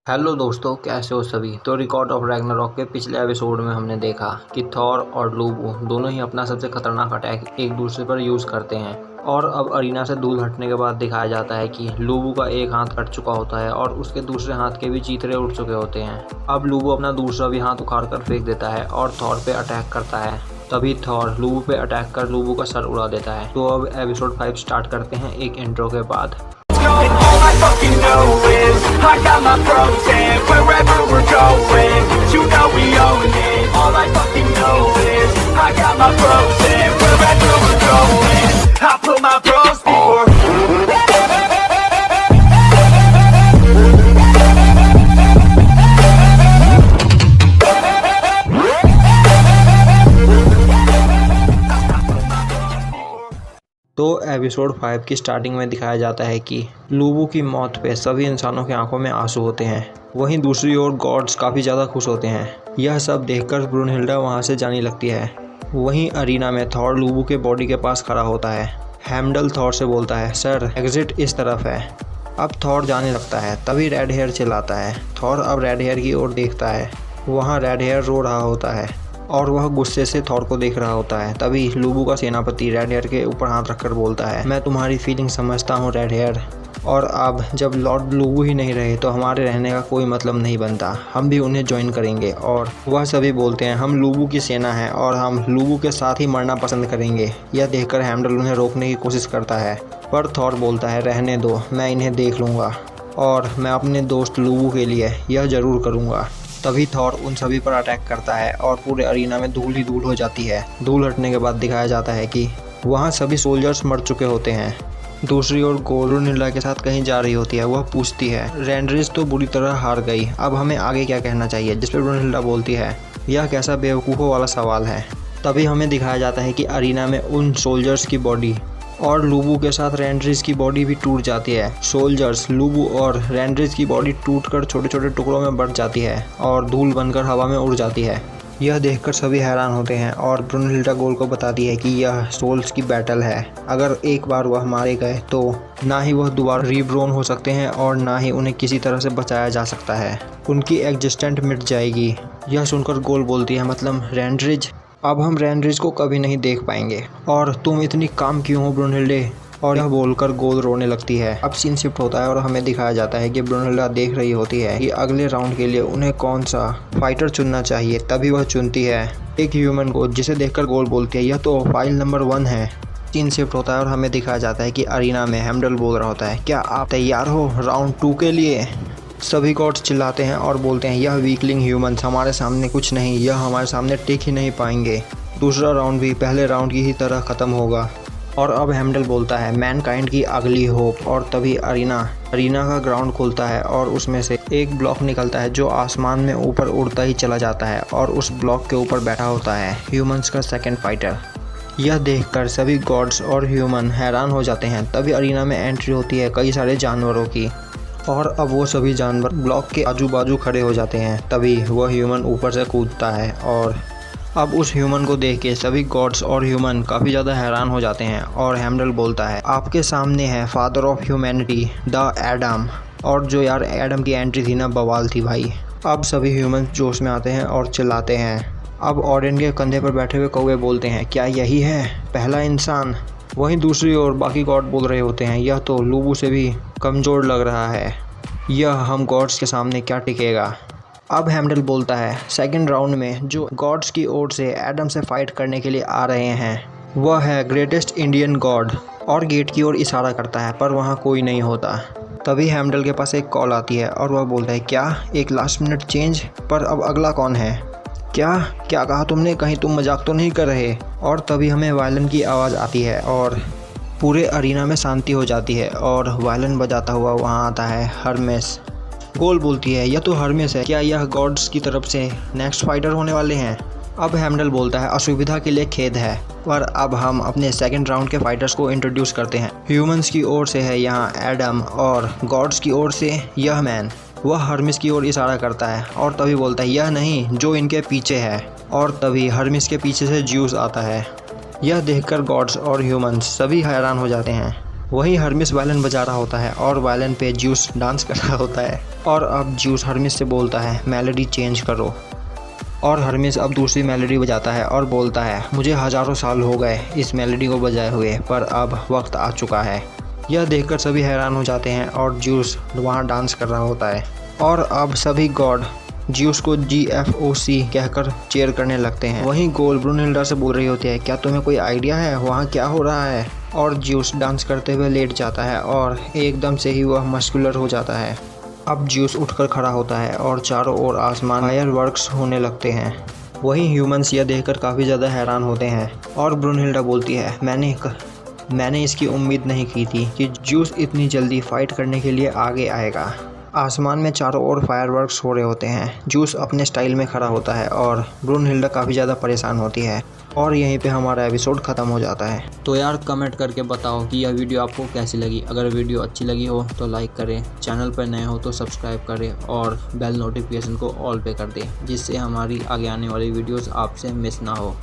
Hello दोस्तों, कैसे हो सभी। तो रिकॉर्ड ऑफ रैग्नारॉक के पिछले एपिसोड में हमने देखा कि थॉर और लूबू दोनों ही अपना सबसे खतरनाक अटैक एक दूसरे पर यूज़ करते हैं। और अब अरीना से दूर हटने के बाद दिखाया जाता है कि लूबू का एक हाथ कट चुका होता है और उसके दूसरे हाथ के भी चीथड़े उड़ चुके होते हैं। अब लूबू अपना दूसरा भी हाथ उखाड़ कर फेंक देता है और थॉर पे अटैक करता है। तभी थॉर लूबू पे अटैक कर लूबू का सर उड़ा देता है। तो अब एपिसोड 5 स्टार्ट करते हैं एक इंट्रो के बाद। And all I fucking know is I got my pros and wherever we're going, you know we own it. All I fucking know is I got my pros and wherever we're going, I put my pros before. तो episode 5 की starting में दिखाया जाता है कि लूबू की मौत पे सभी इंसानों की आंखों में आंसू होते हैं। वहीं दूसरी ओर गॉड्स काफ़ी ज़्यादा खुश होते हैं। यह सब देखकर ब्रूनहिल्डा वहां से जाने लगती है। वहीं अरीना में थॉर लूबू के बॉडी के पास खड़ा होता है। हेमडल थॉर से बोलता है, सर एग्जिट इस तरफ है। अब थॉर जाने लगता है। तभी रेड हेयर चिल्लाता है। थॉर अब रेड हेयर की ओर देखता है। वहाँ रेड हेयर रो रहा होता है और वह गुस्से से थॉर को देख रहा होता है। तभी लूबू का सेनापति रेड हेयर के ऊपर हाथ रखकर बोलता है, मैं तुम्हारी फीलिंग समझता हूँ रेड हेयर, और अब जब लॉर्ड लूबू ही नहीं रहे तो हमारे रहने का कोई मतलब नहीं बनता। हम भी उन्हें ज्वाइन करेंगे। और वह सभी बोलते हैं, हम लूबू की सेना है और हम लूबू के साथ ही मरना पसंद करेंगे। यह देखकर हेमडल उन्हें रोकने की कोशिश करता है, पर थॉर बोलता है, रहने दो, मैं इन्हें देख लूँगा और मैं अपने दोस्त लूबू के लिए यह ज़रूर करूँगा। तभी थॉर उन सभी पर अटैक करता है और पूरे अरीना में धूल ही धूल हो जाती है। धूल हटने के बाद दिखाया जाता है कि वहाँ सभी सोल्जर्स मर चुके होते हैं। दूसरी ओर ब्रूनहिल्डा के साथ कहीं जा रही होती है। वह पूछती है, रेंड्रिस तो बुरी तरह हार गई, अब हमें आगे क्या कहना चाहिए। जिस पर ब्रूनहिल्डा बोलती है, यह कैसा बेवकूफ़ों वाला सवाल है। तभी हमें दिखाया जाता है कि अरीना में उन सोल्जर्स की बॉडी और लूबू के साथ रेंड्रिस की बॉडी भी टूट जाती है। सोल्जर्स, लूबू और रेंड्रिस की बॉडी टूटकर छोटे छोटे टुकड़ों में बढ़ जाती है और धूल बनकर हवा में उड़ जाती है। यह देखकर सभी हैरान होते हैं और ब्रूनहिल्डा गोल को बताती है कि यह सोल्स की बैटल है। अगर एक बार वह मारे गए तो ना ही वह दोबारा रीब्रोन हो सकते हैं और ना ही उन्हें किसी तरह से बचाया जा सकता है। उनकी एग्जिस्टेंट मिट जाएगी। यह सुनकर गोल बोलती है, मतलब रेंड्रिस, अब हम रेंड्रिस को कभी नहीं देख पाएंगे। और तुम इतनी काम क्यों हो ब्रूनहिल्डे। और यह बोलकर गोल रोने लगती है। अब सीन शिफ्ट होता है और हमें दिखाया जाता है कि ब्रूनहिल्डा देख रही होती है कि अगले राउंड के लिए उन्हें कौन सा फाइटर चुनना चाहिए। तभी वह चुनती है एक ह्यूमन को, जिसे देखकर गोल बोलती है, यह तो फाइल नंबर 1 है। सीन शिफ्ट होता है और हमें दिखाया जाता है कि अरीना में हेमडल बोल रहा होता है, क्या आप तैयार हो राउंड 2 के लिए। सभी गॉड्स चिल्लाते हैं और बोलते हैं, यह वीकलिंग ह्यूमंस हमारे सामने कुछ नहीं, यह हमारे सामने टिक ही नहीं पाएंगे। दूसरा राउंड भी पहले राउंड की ही तरह ख़त्म होगा। और अब हेमडल बोलता है, मैनकाइंड की अगली होप। और तभी अरीना का ग्राउंड खुलता है और उसमें से एक ब्लॉक निकलता है जो आसमान में ऊपर उड़ता ही चला जाता है और उस ब्लॉक के ऊपर बैठा होता है ह्यूमंस का सेकंड फाइटर। यह देखकर सभी गॉड्स और ह्यूमन हैरान हो जाते हैं। तभी अरीना में एंट्री होती है कई सारे जानवरों की, और अब वो सभी जानवर ब्लॉक के आजू बाजू खड़े हो जाते हैं। तभी वह ह्यूमन ऊपर से कूदता है और अब उस ह्यूमन को देख के सभी गॉड्स और ह्यूमन काफ़ी ज़्यादा हैरान हो जाते हैं। और हेमडल बोलता है, आपके सामने है father of humanity the Adam. और जो यार एडम की एंट्री थी ना, बवाल थी भाई। अब सभी ह्यूमन जोश में आते हैं और चिल्लाते हैं। अब ऑडियंस के कंधे पर बैठे हुए कौवे बोलते हैं, क्या यही है पहला इंसान। वहीं दूसरी ओर बाकी गॉड बोल रहे होते हैं, यह तो लूबू से भी कमज़ोर लग रहा है, यह हम गॉड्स के सामने क्या टिकेगा। अब हेमडल बोलता है, सेकंड राउंड में जो गॉड्स की ओर से एडम से फाइट करने के लिए आ रहे हैं वह है ग्रेटेस्ट इंडियन गॉड। और गेट की ओर इशारा करता है, पर वहाँ कोई नहीं होता। तभी हेमडल के पास एक कॉल आती है और वह बोलता है, क्या एक लास्ट मिनट चेंज, पर अब अगला कौन है। क्या कहा तुमने, कहीं तुम मजाक तो नहीं कर रहे। और तभी हमें वायलिन की आवाज़ आती है और पूरे अरीना में शांति हो जाती है और वायलिन बजाता हुआ वहाँ आता है हर्मेस। गोल बोलती है, यह तो हर्मेस है, क्या यह गॉड्स की तरफ से नेक्स्ट फाइटर होने वाले हैं। अब हेमडल बोलता है, असुविधा के लिए खेद है, पर अब हम अपने सेकंड राउंड के फाइटर्स को इंट्रोड्यूस करते हैं। ह्यूमंस की ओर से है यहाँ एडम और गॉड्स की ओर से यह मैन। वह हर्मेस की ओर इशारा करता है और तभी बोलता है, यह नहीं जो इनके पीछे है। और तभी हर्मेस के पीछे से ज्यूस आता है। यह देखकर गॉड्स और ह्यूमंस सभी हैरान हो जाते हैं। वहीं हर्मिस वायलिन बजा रहा होता है और वायलिन पे ज्यूस डांस कर रहा होता है। और अब ज्यूस हर्मिस से बोलता है मेलोडी चेंज करो। और हर्मिस अब दूसरी मेलोडी बजाता है और बोलता है मुझे हज़ारों साल हो गए इस मेलोडी को बजाए हुए, पर अब वक्त आ चुका है। यह देखकर सभी हैरान हो जाते हैं और ज्यूस वहाँ डांस कर रहा होता है। और अब सभी गॉड ज्यूस को GFOC कहकर चेयर करने लगते हैं। वहीं गोल ब्रूनहिल्डा से बोल रही होती है क्या तुम्हें कोई आइडिया है वहाँ क्या हो रहा है। और ज्यूस डांस करते हुए लेट जाता है और एकदम से ही वह मस्कुलर हो जाता है। अब ज्यूस उठकर खड़ा होता है और चारों ओर आसमान फायरवर्क्स होने लगते हैं। वहीं ह्यूमंस यह देखकर काफ़ी ज़्यादा हैरान होते हैं। और ब्रूनहिल्डा बोलती है मैंने इसकी उम्मीद नहीं की थी कि ज्यूस इतनी जल्दी फाइट करने के लिए आगे आएगा। आसमान में चारों ओर फायरवर्क्स हो रहे होते हैं। ज्यूस अपने स्टाइल में खड़ा होता है और ब्रूनहिल्डा काफ़ी ज़्यादा परेशान होती है। और यहीं पे हमारा एपिसोड ख़त्म हो जाता है। तो यार कमेंट करके बताओ कि यह वीडियो आपको कैसी लगी। अगर वीडियो अच्छी लगी हो तो लाइक करें, चैनल पर नए हो तो सब्सक्राइब करें और बेल नोटिफिकेशन को ऑल पे कर दें, जिससे हमारी आगे आने वाली वीडियोस आपसे मिस ना हो।